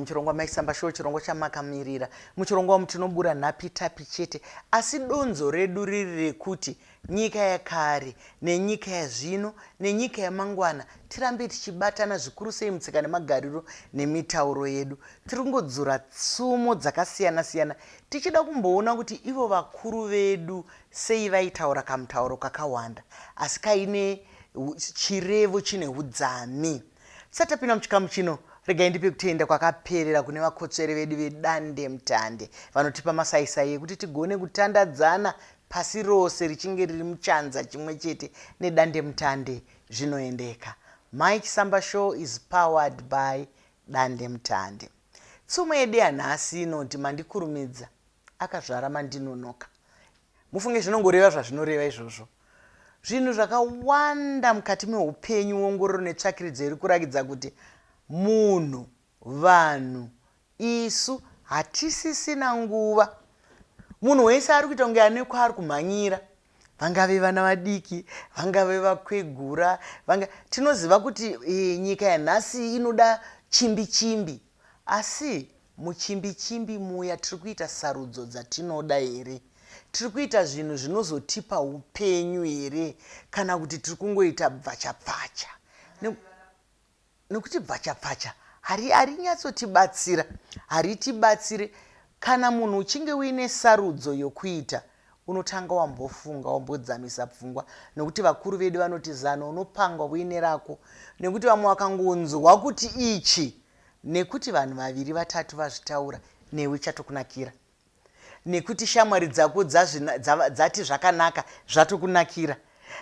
muchirongwa maisamba show, chirongo chamakamirira. Muchirongwa mutinobura nhapi tapi chete, asi donzo redu riri rekuti nyika yakare nenyika yazvino nenyika yamangwana tirambe tichibatana zvikuru sei mutsika nemagariro nemitauro yedu. Tiri kungodzura tsumo dzakasiyana siyana tichida kumboona kuti ivo vakuru vedu sei vaitaura kamutauro kakawanda asi kaine chirevo chine udzami. Tisati tapinda muchikamu chino, regai ndipe kutenda kwakaperera kune vakotsveri vedu vedande mutande vanotipa masaisai ekuti tigone kutandadzana pasi rose richinge riri muchanza chimwe chete nedande mutande zvinoendeka. My Chisamba Show is powered by dande mutande. Tsumo yedu yanhasi inoti mandikurumidza akazvara mandinonoka. Mufunge zvinongoreva zvazvinoreva izvozvo. Zvinhu zvakawanda mukati meupenyu ongororo netsvakiridzo iri kurakidza kuti munhu, vanhu, isu hatisisina nguva. Munhu wese ari kuita kunge ane kwaari kumhanyira, vangave vana vadiki, vangave vakwegura, tinoziva kuti nyika yanhasi inoda chimbi chimbi, asi muchimbi chimbi muya tiri kuita sarudzo dzatinoda here? Tiri kuita zvinhu zvinozotipa upenyu here kana kuti tiri kungoita bvachapfacha? Nekuti bvachapfacha harinyatsotibatsira, haritibatsire. Kana munhu uchinge uine sarudzo yokuita, unotanga wambofunga, wambodzamisa pfungwa, nekuti vakuru vedu vanoti zano unopangwa uine rako, nekuti vamwe vakangonzwa kuti ichi, nekuti vanhu vaviri vatatu vazvitaura, newe chatokunakira. Nekuti shamwari dzako dzati zvakanaka, zvatokunakira.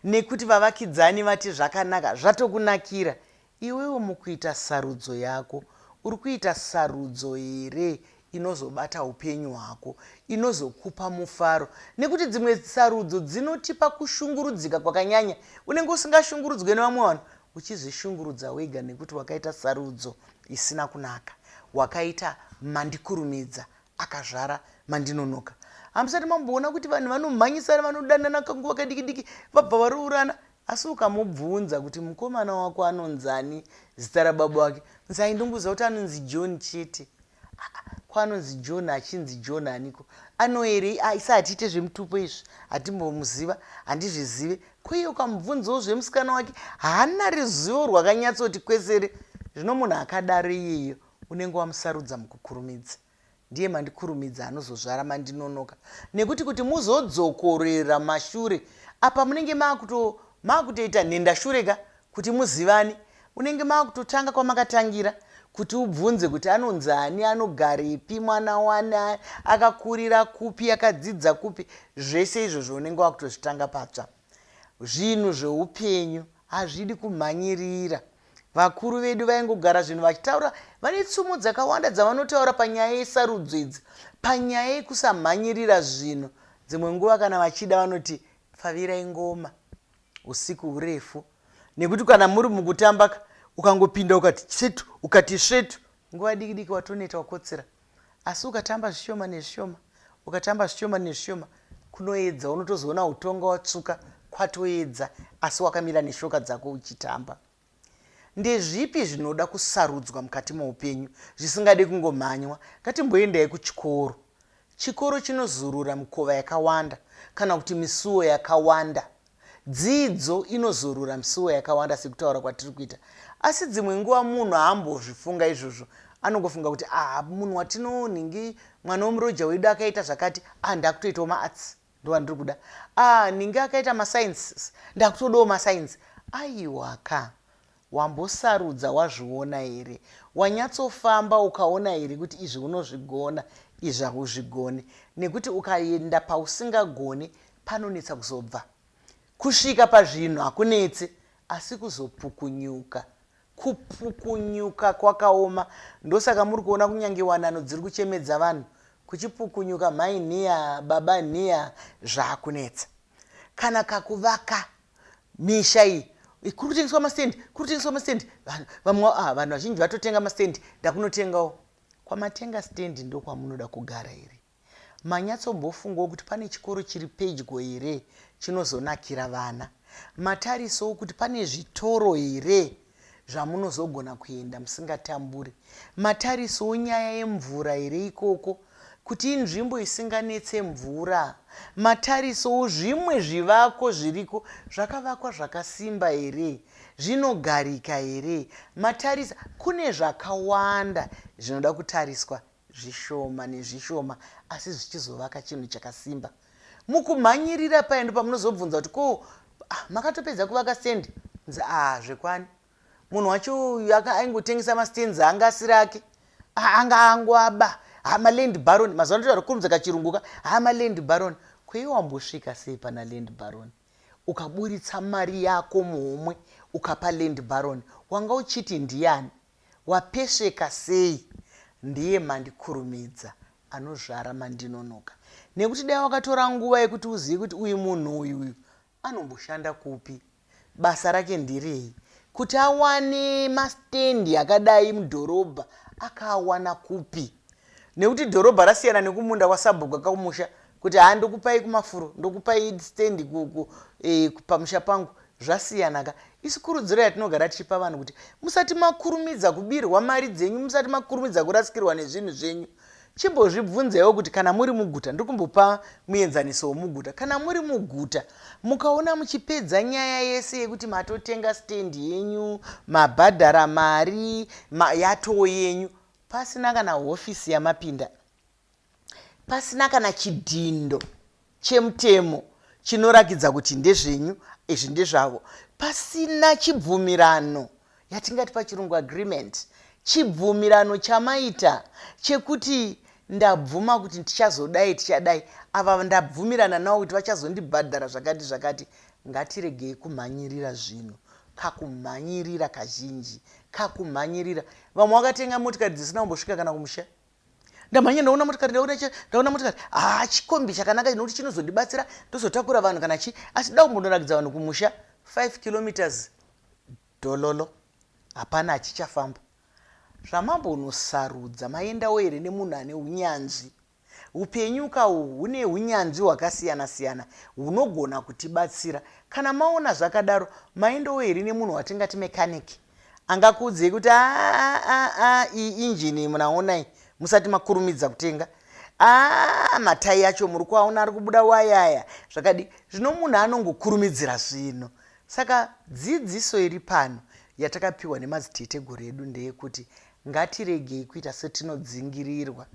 Nekuti vavakidzani vati zvakanaka, zvatokunakira. Iwewo mukuita sarudzo yako, uri kuita sarudzo here inozobata upenyu hwako, inozokupa mufaro? Nekuti dzimwe sarudzo dzinotipa kushungurudzika kwakanyanya. Unenge usingashungurudzwe nevamwe vanhu, uchizvishungurudza wega nekuti wakaita sarudzo isina kunaka. Wakaita mandikurumidza akazvara mandinonoka. Hamusati mamboona kuti vanhu vanomhanyisana, vanodanana kanguva kadiki-diki, vabva varoorana. Asi ukamubvunza kuti mukomana wako anonzani, zita rababa wake, musaindunguza kuti anonzi John chete. Kwanonzi John, achinzi John aniko? Ano here isa hatiite zvemutupo izvi, hatimbomuziva, handizvizive. Kweiye ukamubvunzawo zvemusikana wake, haana ruzivo rwakanyatsoti kwesere. Zvino munhu akadaro iyeyo unenge wamusarudza mukukurumidza. Ndiye mandikurumidza anozozvara mandinonoka. Nekuti kuti muzodzokorera mashure, apa munenge maakutoita nhendashureka kuti muzivane. Unenge maakutotanga kwamakatangira kuti ubvunze kuti anonzani, anogarepi, mwana wani, akakurira kupi, akadzidza kupi. Zvese izvozvo unenge wakutozvitanga patsva. Zvinhu zveupenyu hazvidi kumhanyirira. Vakuru vedu vaingogara zvinhu vachitaura, vane tsumo dzakawanda dzavanotaura panyaya yesarudzo idzi, panyaya yekusamhanyirira zvinhu. Dzimwe nguva kana vachida vanoti pfavirai ngoma usiku hurefu. Nekuti kana muri mukutamba ukangopinda ukati svetu, ukati svetu, nguva diki-diki watoneta wakotsera. Asi ukatamba zvishoma nezvishoma, ukatamba zvishoma nezvishoma, kunoedza, unotozoona utonga watsuka, kwatoedza, asi wakamira neshoka dzako uchitamba. Ndezvipi zvinoda kusarudzwa mukati meupenyu zvisingade kungomhanywa? Ngatimboendai kuchikoro. Chikoro chinozurura mikova yakawanda kana kuti misuwo yakawanda. Dzidzo inozurura misuwo yakawanda sekutaura kwatiri kuita. Asi dzimwe nguva munhu haambozvifunga izvozvo. Anongofunga kuti munhu watinonhingi mwana womuroja wedu akaita zvakati, ndakutoitawo maarts, ndo wandiri kuda. Ningi akaita masainsi, ndakutodawo masainsi. Aiwaka. Wambosarudza wazviona here? Wanyatsofamba ukaona here kuti izvi unozvigona, izvi hauzvigoni? Nekuti ukaenda pausingagoni panonetsa kuzobva. Kusvika pazvinhu hakunetse, asi kuzopukunyuka. Kupukunyuka kwakaoma. Ndosaka muri kuona kunyange wanano dziri kuchemedza vanhu. Kuchipukunyuka mai nhiya, baba nhiya, zvaakunetsa. Kana kakuvaka misha iyi, kuri kutengeswa mastendi, kuri kutengeswa mastendi. Vanhu vazhinji vatotenga mastendi, ndakunotengawo. Kwamatenga stendi ndokwamunoda kugara here? Manyatsombofungwa kuti pane chikoro chiri pedyo here chinozonakira vana? Matarisowo kuti pane zvitoro here zvamunozogona kuenda musingatamburi. Matarisowo nyaya yemvura here ikoko, kuti inzvimbo isinganetse mvura. Matarisowo zvimwe zvivako zviriko zvakavakwa zvakasimba here, zvinogarika here. Matarisa kune zvakawanda zvinoda kutariswa, zvishoma nezvishoma, asi zvichizovaka chinhu chakasimba. Mukumhanyirira paendo pamunozobvunza kuti ko makatopedza kuvaka stendi? Zvekwani. Munhu wacho aingotengesa mastenzi anga asiri ake, anga angoaba maland baron. Mazuva ano tokurumidza kachirunguka maland baron. Kweiwa wambosvika sei pana land baron ukaburitsa mari yako muhomwe ukapa land baron? Wanga uchiti ndiani? Wapesveka sei? Ndiye mandikurumidza anozvara mandinonoka. Nekuti dai wakatora nguva yekuti uzive kuti uyu munhu uyu anomboshanda kupi, basa rake ndirei, kuti awane mastendi akadai mudhorobha akawana kupi. Nekuti dhorobha rasiyana nekumunda kwasabhuku kakumusha, kuti ndokupai kumafuro, ndokupai stendi pamusha pangu, zvasiyanaka. Isi kurudziro yatinogara tichipa vanhu kuti musati makurumidza kubirwa mari dzenyu, musati makurumidza kurasikirwa nezvinhu zvenyu, chimbozvibvunzewo kuti kana muri muguta, ndikumbopa muenzaniso womuguta, kana muri muguta mukaona muchipedza nyaya yese yekuti matotenga stendi yenyu, mabhadhara mari yatoo yenyu, pasina kana hofisi yamapinda, pasina kana chidhindo chemutemo chinorakidza kuti ndezvenyu, izvi ndezvavo, pasina chibvumirano yatingati pachirungu agreement, chibvumirano chamaita chekuti ndabvuma kuti tichazodai tichadai, ava ndabvumirana navo kuti vachazondibhadhara zvakati zvakati. Ngatiregei kumhanyirira zvinhu, kakumhanyirira kazhinji, kakumhanyirira. Vamwe wakatenga motikari dzisina kumbosvika kana kumusha. Ndamhanya ndaona motikari, ndaona motikari, chikombi chakanaka nekuti chinozondibatsira tozotakura vanhu kana chi, asi da kumbonorakidza vanhu kumusha 5 kilometers dololo, hapana achichafamba. Zvamambonosarudza maendawo here nemunhu ane unyanzvi. Upenyu kahwu hune unyanzvi hwakasiyana siyana hunogona kutibatsira. Kana maona zvakadaro, maendawo here nemunhu watingati mekaniki, angakuudzei kuti iyi injini munaonai musati makurumidza kutenga, matayi acho muri kuaona ari kubuda wayaya zvakadi. Zvino munhu anongokurumidzira zvinhu. Saka dzidziso iri pano yatakapiwa nemadziteteguru edu ndeyekuti ngatiregei kuita setinodzingirirwa,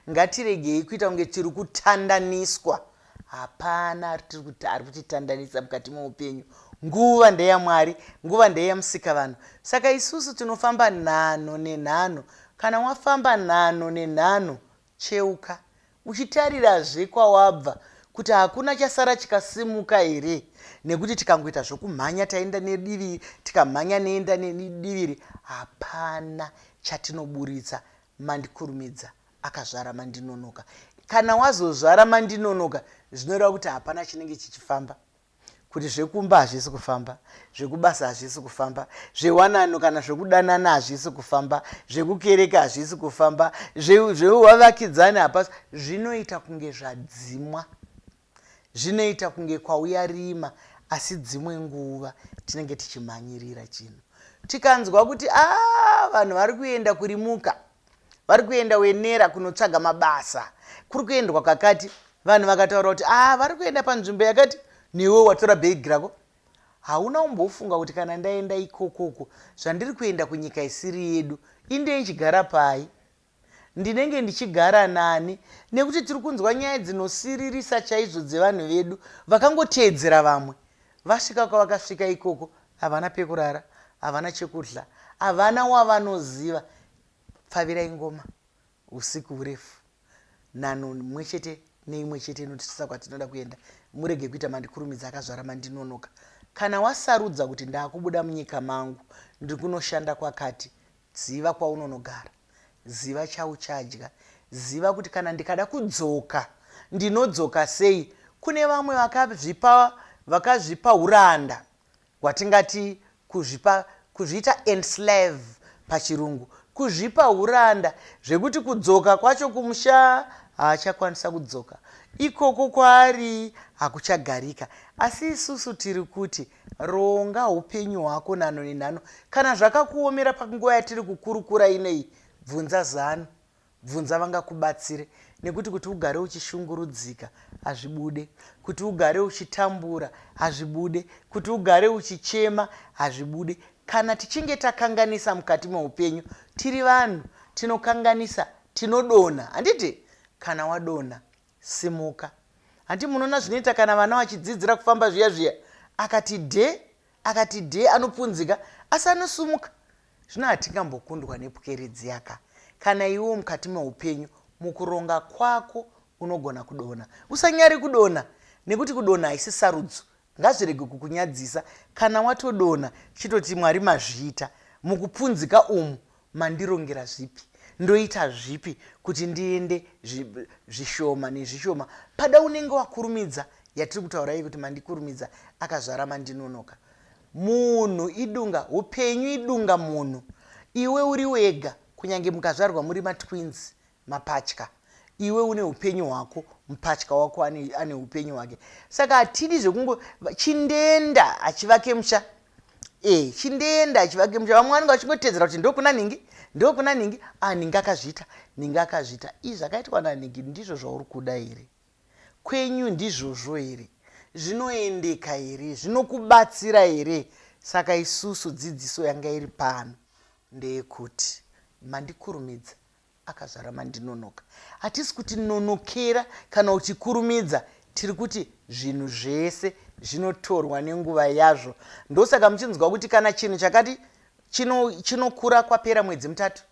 ngatiregei kuita kunge tiri kutandaniswa. Hapana ari kutitandanisa mukati meupenyu. Nguva ndeyamwari, nguva ndeyamusikavanhu. Saka isusu tinofamba nhano nenhano. Kana wafamba nhano nenhano, cheuka uchitarirazve kwawabva kuti hakuna chasara chikasimuka here, nekuti tikangoita zvokumhanya taenda nediviri, tikamhanya neenda nediviri, hapana chatinoburitsa. Mandikurumidza akazvara mandinonoka. Kana wazozvara mandinonoka, zvinoreva kuti hapana chinenge chichifamba. Kuti zvekumba hazvisi kufamba, zvekubasa hazvisi kufamba, zvewanano kana zvekudanana hazvisi kufamba, zvekukereka hazvisi kufamba, zveuwavakidzani hapasi. Zvinoita kunge zvadzimwa, zvinoita kunge kwauya rima, asi dzimwe nguva tinenge tichimhanyirira chinhu. Tikanzwa kuti vanhu vari kuenda kurimuka, vari kuenda wenera kunotsvaga mabasa, kuri kuendwa kakati, vanhu vakataura kuti vari kuenda panzvimbo yakati, newe watora bhegi rako, hauna kumbofunga kuti kana ndaenda ikokoko zvandiri kuenda kunyika isiri yedu, inde nchigara pai, ndinenge ndichigara nani. Nekuti tiri kunzwa nyaya dzinosiririsa chaizvo dzevanhu vedu vakangoteedzera vamwe. Vasvika kwavakasvika ikoko, havana pekurara, havana chekudya, havana wavanoziva. Pfavirai ngoma usiku urefu, nhano mwe chete neimwe chete inotisa kwatinoda kuenda. Murege kuita mandikurumidza akazvara mandinonoka. Kana wasarudza kuti ndakubuda munyika mangu, ndiri kunoshanda kwakati, ziva kwaunonogara, ziva chauchadya, ziva kuti kana ndikada kudzoka ndinodzoka sei. Kune vamwe vakazvipa uranda hwatingati kuzviita enslave pachirungu, kuzvipa uranda zvekuti kudzoka kwacho kumusha haachakwanisa kudzoka, ikoko kwaari hakuchagarika. Asi isusu tiri kuti ronga upenyu hwako nhano nenhano. Kana zvakakuomera panguva yatiri kukurukura ineyi, bvunza zano, bvunza vangakubatsire. Nekuti kuti ugare uchishungurudzika hazvibude, kuti ugare uchitambura hazvibude, kuti ugare uchichema hazvibude. Kana tichinge takanganisa mukati meupenyu, tiri vanhu tinokanganisa, tinodonha. Handiti kana wadonha simuka. Handi munoona zvinoita kana vana vachidzidzira kufamba zviya zviya, akati dhe anopunzika asi anosumuka. Zvino hatingambokundwa nepweredzi yaka. Kana iwo mukati meupenyu, mukuronga kwako unogona kudonha. Usanyari kudonha, nekuti kudonha haisi sarudzo. Ngazvirege kukunyadzisa. Kana watodonha, chitoti Mwari mazviita. Mukupunzika umu mandirongera zvipi? Ndoita zvipi kuti ndiende zvishoma nezvishoma? Pada unenge wakurumidza, yatiri kutaurai kuti mandikurumidza akazvara mandinonoka. Munhu idunga, upenyu idunga munhu. Iwe uri wega, kunyange mukazvarwa muri matwins, mapatya. Iwe une upenyu hwako, mupatya wako ane upenyu hwake. Saka hatidi zvekungo chindenda achivake musha. Chindenda achivake musha. Vamwe vanenge vachingotedzera kuti ndokuna ningi, ndokuna ningi, ningi akazvita, ningi akazvita. Izvi zvakaitwa naningi ndizvo zvauri kuda here? Kwenyu ndizvozvo here? Zvinoendeka here? Zvinokubatsira here? Saka isusu dzidziso yanga iri pano ndeyekuti mandikurumidza akazvara mandinonoka. Hatisi kuti nonokera kana uchikurumidza, tiri kuti zvinhu zvese zvinotorwa nenguva yazvo. Ndosaka muchinzwa kuti kana chinhu chakati chinokura kwapera mwedzi mutatu,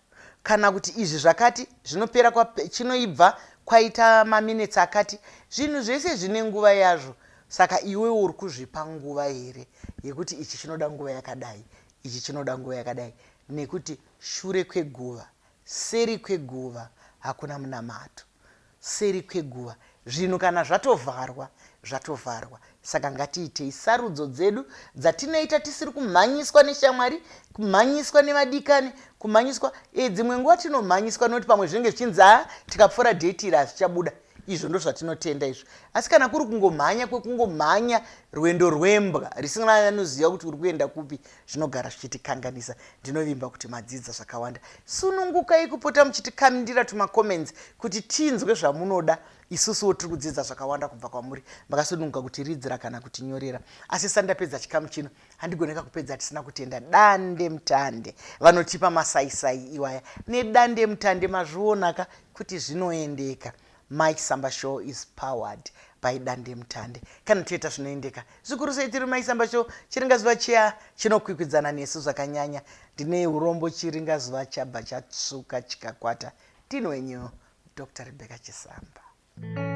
kana kuti izvi zvakati zvinopera chinoibva kwaita maminitsi akati, zvinhu zvese zvine nguva yazvo. Saka iwe uri kuzvipa nguva here yekuti ichi chinoda nguva yakadai, ichi chinoda nguva yakadai? Nekuti shure kweguva, seri kweguva hakuna munamato. Seri kweguva zvinhu kana zvatovharwa, zvatovharwa. Saka ngatiitei sarudzo dzedu dzatinoita tisiri kumhanyiswa neshamwari, kumhanyiswa nevadikani, kumhanyiswa. Dzimwe nguva tinomhanyiswa nekuti pamwe zvinenge zvichinzi tikapfuura dheti iri hazvichabuda. Izvo ndo zvatinotenda izvo. Asi kana kuri kungomhanya kwekungomhanya rwendo rwembwa risina anoziva kuti uri kuenda kupi, zvinogara zvichitikanganisa. Ndinovimba kuti madzidza zvakawanda. Sunungukai kupota muchitikandira tumakoments kuti tinzwe zvamunoda. Isusuwo tiri kudzidza zvakawanda kubva kwamuri. Makasununguka kutiridzira kana kutinyorera. Asi sandapedza chikamu chino, handigoneka kupedza tisina kutenda dande mutande vanotipa masaisai iwaya. Nedande mutande mazvionaka kuti zvinoendeka. My Samba Show is powered by dande mutande. Kana toita zvinoendeka zvikuru sei tiri My Samba Show, chiringazuva chiya chinokwikwidzana nesu zvakanyanya. Ndine urombo chiringazuva chabva chatsvuka chikakwata. Ndini wenyu Dr. Rebecca Chisamba.